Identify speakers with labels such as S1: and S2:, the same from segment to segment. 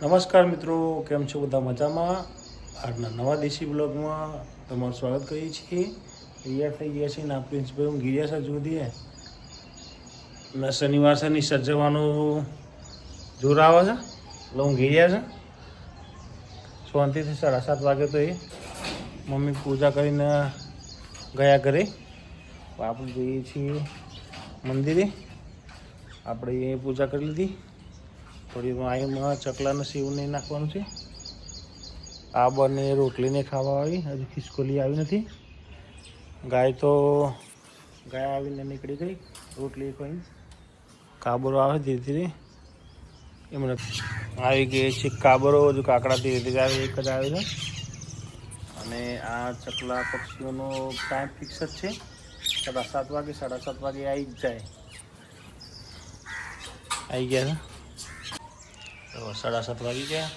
S1: નમસ્કાર મિત્રો, કેમ છો બધા મજામાં? આજના નવા દેશી બ્લોગમાં તમારું સ્વાગત કરીએ છીએ. તૈયાર થઈ ગયા છીએ ને આ પ્રિન્સભાઈ હું ગિર્યા છે જોઈએ ને શનિવાર શનિ સર્જવાનું જોર આવે છે એટલે હું ગિર્યા છે શાંતિથી 7:30 વાગે તો એ મમ્મી પૂજા કરીને ગયા ઘરે. આપણે જઈએ છીએ મંદિરે. આપણે એ પૂજા કરી લીધી. થોડી વાયમાં ચકલાને સેવ નહીં નાખવાનું છે. આ બંને રોટલીને ખાવા આવી, હજુ ખિસકોલી આવી નથી. ગાય તો ગાય આવીને નીકળી ગઈ. રોટલી કોઈ કાબરો આવે ધીરે ધીરે એમને આવી ગઈ છે. કાબરો હજુ કાકડા ધીરે ધીરે આવે, એક જ આવે છે. અને આ ચકલા પક્ષીઓનો ટાઈમ ફિક્સ જ છે. 7:30 વાગે 7:30 વાગે આવી જ જાય. આવી ગયા છે તો 7:30 વાગી ગયા.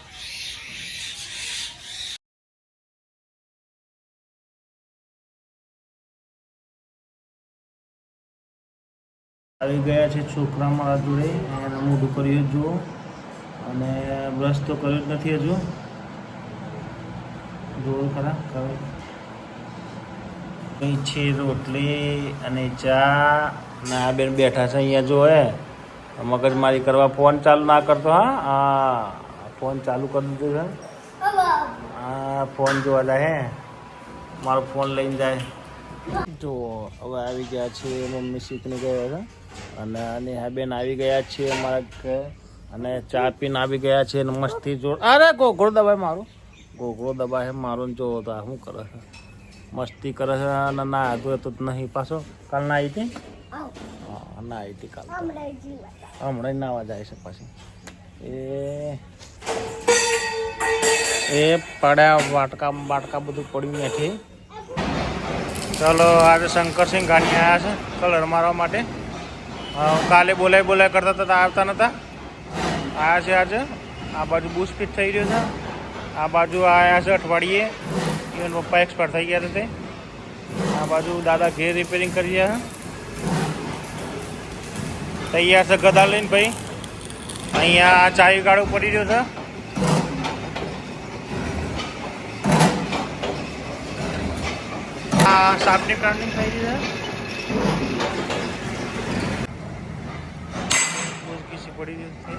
S1: આવી ગયા છે છોકરા મારા જોડે. એને મોઢું કર્યું જુઓ અને બ્રશ તો કર્યો જ નથી હજુ. જુઓ ખરા કરે કઈ છે રોટલી અને ચા. ના આ બેન બેઠા છે અહીંયા જો હે મગજમારી કરવા. ફોન ચાલુ ના કરતો. હા ફોન ચાલુ કરી દીધો છે. હા ફોન જોવા જાય હે, મારો ફોન લઈને જાય. જો હવે આવી ગયા છે મમ્મી શીખને ગયા છે અને હા બેન આવી ગયા છે અમારા અને ચા પીને આવી ગયા છે ને મસ્તી જોડ. અરે ગોગળો દબાય મારું, ગોગળો દબાય મારો જો તો શું કરે છે, મસ્તી કરે છે. અને ના હતું તો નહીં પાછો. કાલ ના આવી હતી. હા ના આવી હતી કાલ, હમણાં નાવા જાય છે પાછી. એ પડ્યા વાટકા બાટકા બધું પડ્યું નથી. ચલો આજે શંકરસિંહ ગાની આવ્યા છે કલર મારવા માટે. કાલે બોલાય કરતા હતા, આવતા નહોતા. આવ્યા છે આજે. આ બાજુ બુશ ફિટ થઈ રહ્યો છે. આ બાજુ આવ્યા છે અઠવાડિયે. ઇવન પપ્પા એક્સપર્ટ થઈ ગયા હતા. આ બાજુ દાદા ઘેર રિપેરિંગ કરી રહ્યા છે. તૈયાર છે ગદા લઈને ભાઈ. અહીંયા ચાવી ગાળો પડી રહ્યો છે. આ સાપની પ્લાનિંગ થઈ રહી છે. કિસી પડી રહી છે.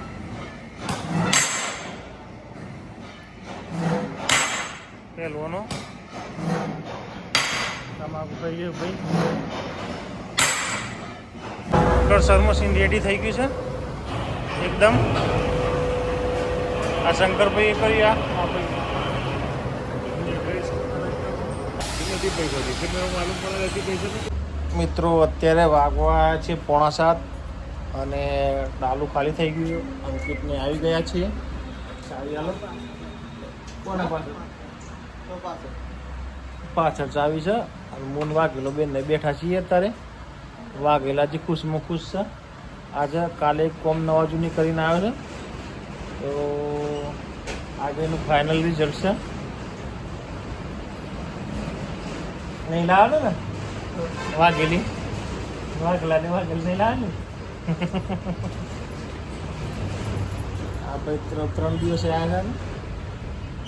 S1: પેલવાનો તમાકુ થઈ ગયું ભાઈ. સર મશીન રેડી થઈ ગયું છે એકદમ. આ શંકરભાઈ કરી આ મિત્રો અત્યારે વાગવા છે 6:45 અને ડાલું ખાલી થઈ ગયું. અંકિતને આવી ગયા છીએ. ચાવી હાલો કોને પાછળ ચાવી છે. મૂન વાઘેલો બેનને બેઠા છીએ અત્યારે. વાઘેલાજી ખુશમાં ખુશ છે. આજે કાલે કોમ નવા જૂની કરીને આવે છે તો આજે એનું ફાઇનલ રિઝલ્ટ છે. નહીં લાવે ને વાઘેલી વાઘેલાને વાઘેલી નહીં લાવે ને. આ ભાઈ 3 દિવસે આવ્યા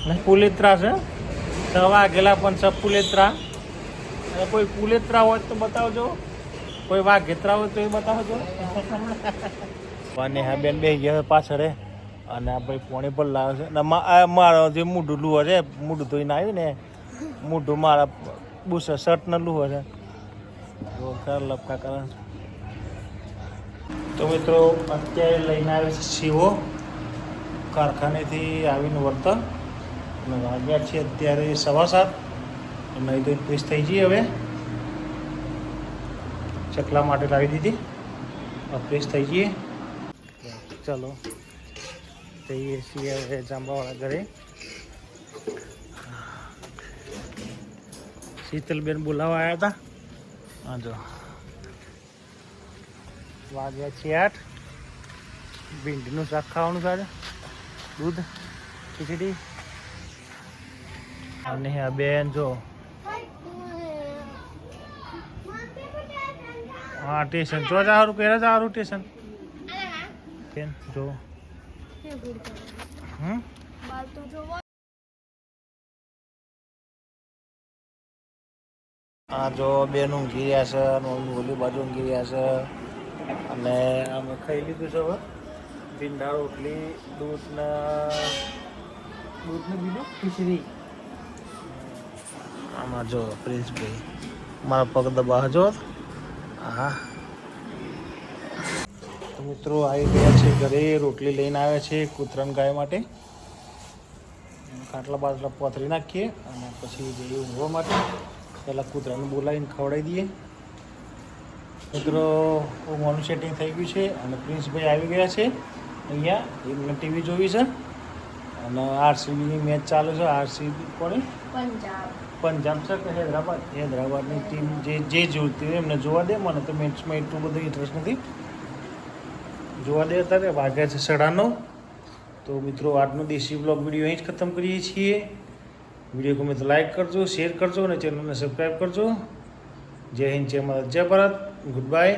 S1: ને પુલેત્રા છે. વાઘેલા પણ છે પુલેત્રા. અને કોઈ પુલેત્રા હોય તો બતાવજો, કોઈ વાઘેત્રા હોય તો એ બતાવજો. અને હા બેન બે ગયા પાછળ અને આ ભાઈ પોણે પર લાવે છે. મારો જે મૂઢું લુહો છે, મૂઢું ધોઈને આવ્યું ને મૂઢું મારા બુસ શર્ટને લુહો છે. લપકા કરે તો મિત્રો અત્યારે લઈને આવે છે શીવો કારખાનેથી આવીને વર્તન. અને વાગ્યા છે અત્યારે 7:15. નહીં તો ફ્રેશ થઈ જઈએ. હવે ચકલા માટે લાવી દીધી. ફ્રેશ થઈ જઈએ. ચલો જઈએ છીએ હવે જાંબાવાળા ઘરે. શીતલબેન બોલાવવા આવ્યા હતા. હા જો વાગ્યા છે 8. ભીંડીનું શાક ખાવાનું છે. દૂધ ખીચડી. અને આ બેન જો હા સ્ટેશન જો સારું પહેલા સારું સ્ટેશન જો
S2: બાલ તો જોવો.
S1: આ જો બેન ઊંઘી રહ્યા છે અને મમ્મી ઓલી બાજુ ઊંઘી રહ્યા છે અને અમે ખાઈ લીધું છે હવે ભીંડા રોટલી દૂધને બીજું ખીચડી. આમાં જો પ્રિન્સભાઈ મારા પગ દબા જો. હા તો મિત્રો આવી ગયા છે ઘરે, રોટલી લઈને આવ્યા છે કૂતરાની ગાય માટે. ખાટલા બાટલા પોતરી નાખીએ અને પછી જઈએ ઊંઘવા માટે. પહેલાં કૂતરાને બોલાવીને ખવડાવી દઈએ. મિત્રો ઊંઘવાનું સેટિંગ થઈ ગયું છે અને પ્રિન્સભાઈ આવી ગયા છે અહીંયા. એમને ટીવી જોવી છે અને આરસીબીની મેચ ચાલુ છે. આરસીબી કોની? પંજાબ છે કે હૈદરાબાદ? હૈદરાબાદની ટીમ જે જોતી હોય એમને જોવા દે. મને તો મેચમાં એટલું બધું ઇન્ટરેસ્ટ નથી. જોવા દે અત્યારે વાગ્યા છે 9:30. તો મિત્રો આજનો દેશી બ્લોગ વિડીયો અહીં જ ખતમ કરીએ છીએ. વિડીયો ગમે તો લાઈક કરજો, શેર કરજો અને ચેનલને સબસ્ક્રાઈબ કરજો. જય હિન્દ, જય ભારત, જય ભારત. Good bye.